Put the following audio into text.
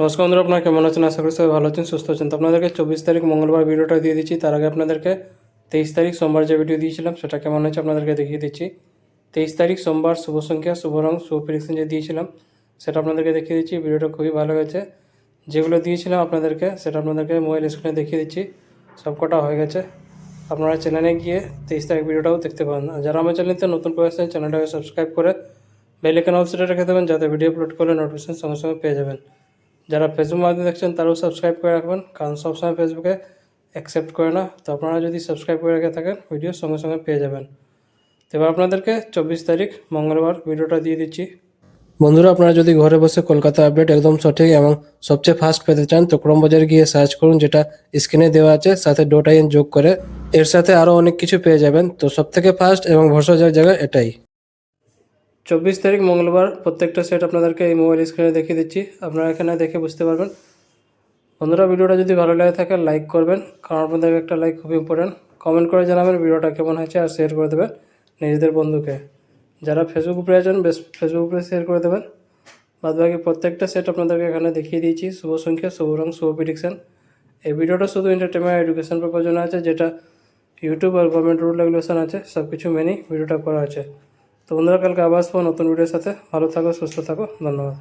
নমস্কার বন্ধুরা, আপনারা কেমন আছেন? আশা করি সবাই ভালো আছেন, সুস্থ আছেন। তো আপনাদেরকে 24 তারিখ মঙ্গলবার ভিডিওটা দিয়ে দিচ্ছি। তার আগে আপনাদেরকে 23 তারিখ সোমবার যে ভিডিও দিয়েছিলাম সেটা কেমন হয়েছে আপনাদেরকে দেখিয়ে দিচ্ছি। 23 তারিখ সোমবার শুভ সংখ্যা, শুভ রং, শুভ প্রেডিকশন যে দিয়েছিলাম সেটা আপনাদেরকে দেখিয়ে দিচ্ছি। ভিডিওটা খুবই ভালো হয়েছে। যেগুলো দিয়েছিলাম আপনাদেরকে সেটা আপনাদেরকে মোবাইল স্ক্রিনে দেখিয়ে দিচ্ছি। সব কটা হয়ে গেছে। আপনারা চ্যানেলে গিয়ে 23 তারিখ ভিডিওটাও দেখতে পারেন। আর যারা আমার চ্যানেলতে নতুন করে আসছেন চ্যানেলটাকে সাবস্ক্রাইব করে বেল আইকন অবশ্যই রেখে দেবেন, যাতে ভিডিও আপলোড করলে নোটিফিকেশন সঙ্গে সঙ্গে পেয়ে যাবেন। যারা ফেসবুক মাধ্যমে দেখছেন তারাও সাবস্ক্রাইব করে রাখবেন, কারণ সবসময় ফেসবুকে অ্যাকসেপ্ট করে না। তো আপনারা যদি সাবস্ক্রাইব করে রেখে থাকেন ভিডিও সঙ্গে সঙ্গে পেয়ে যাবেন। তো এবার আপনাদেরকে 24 তারিখ মঙ্গলবার ভিডিওটা দিয়ে দিচ্ছি। বন্ধুরা, আপনারা যদি ঘরে বসে কলকাতা আপডেট একদম সঠিক এবং সবচেয়ে ফাস্ট পেতে চান তো ক্রোম বাজারে গিয়ে সার্চ করুন, যেটা স্ক্রিনে দেওয়া আছে, সাথে .in যোগ করে এর সাথে আরও অনেক কিছু পেয়ে যাবেন। তো সবথেকে ফাস্ট এবং ভরসাযোগ্য জায়গা এটাই। 24 তারিখ মঙ্গলবার প্রত্যেকটা সেট আপনাদেরকে এই মোবাইল স্ক্রিনে দেখিয়ে দিচ্ছি। আপনারা এখানে দেখে বুঝতে পারবেন। বন্ধুরা, ভিডিওটা যদি ভালো লাগে থাকে লাইক করবেন, কারণ আপনাদের একটা লাইক খুব ইম্পর্টেন্ট। কমেন্ট করে জানাবেন ভিডিওটা কেমন হয়েছে, আর শেয়ার করে দেবেন নিজেদের বন্ধুকে। যারা ফেসবুক উপরে আছেন বেশ ফেসবুক উপরে শেয়ার করে দেবেন। বাদবাকি প্রত্যেকটা সেট আপনাদেরকে এখানে দেখিয়ে দিয়েছি। শুভ সংখ্যা, শুভ রং, শুভ প্রেডিকশন। এই ভিডিওটা শুধু এন্টারটেনমেন্ট এডুকেশন পারপার জন্য আছে, যেটা ইউটিউব আর গভর্নমেন্ট রুল রেগুলেশন আছে সব কিছু মেনেই ভিডিওটা করা আছে। তো বন্ধুরা, কালকে আবার আসবো নতুন ভিডিওর সাথে। ভালো থাকো, সুস্থ থাকো, ধন্যবাদ।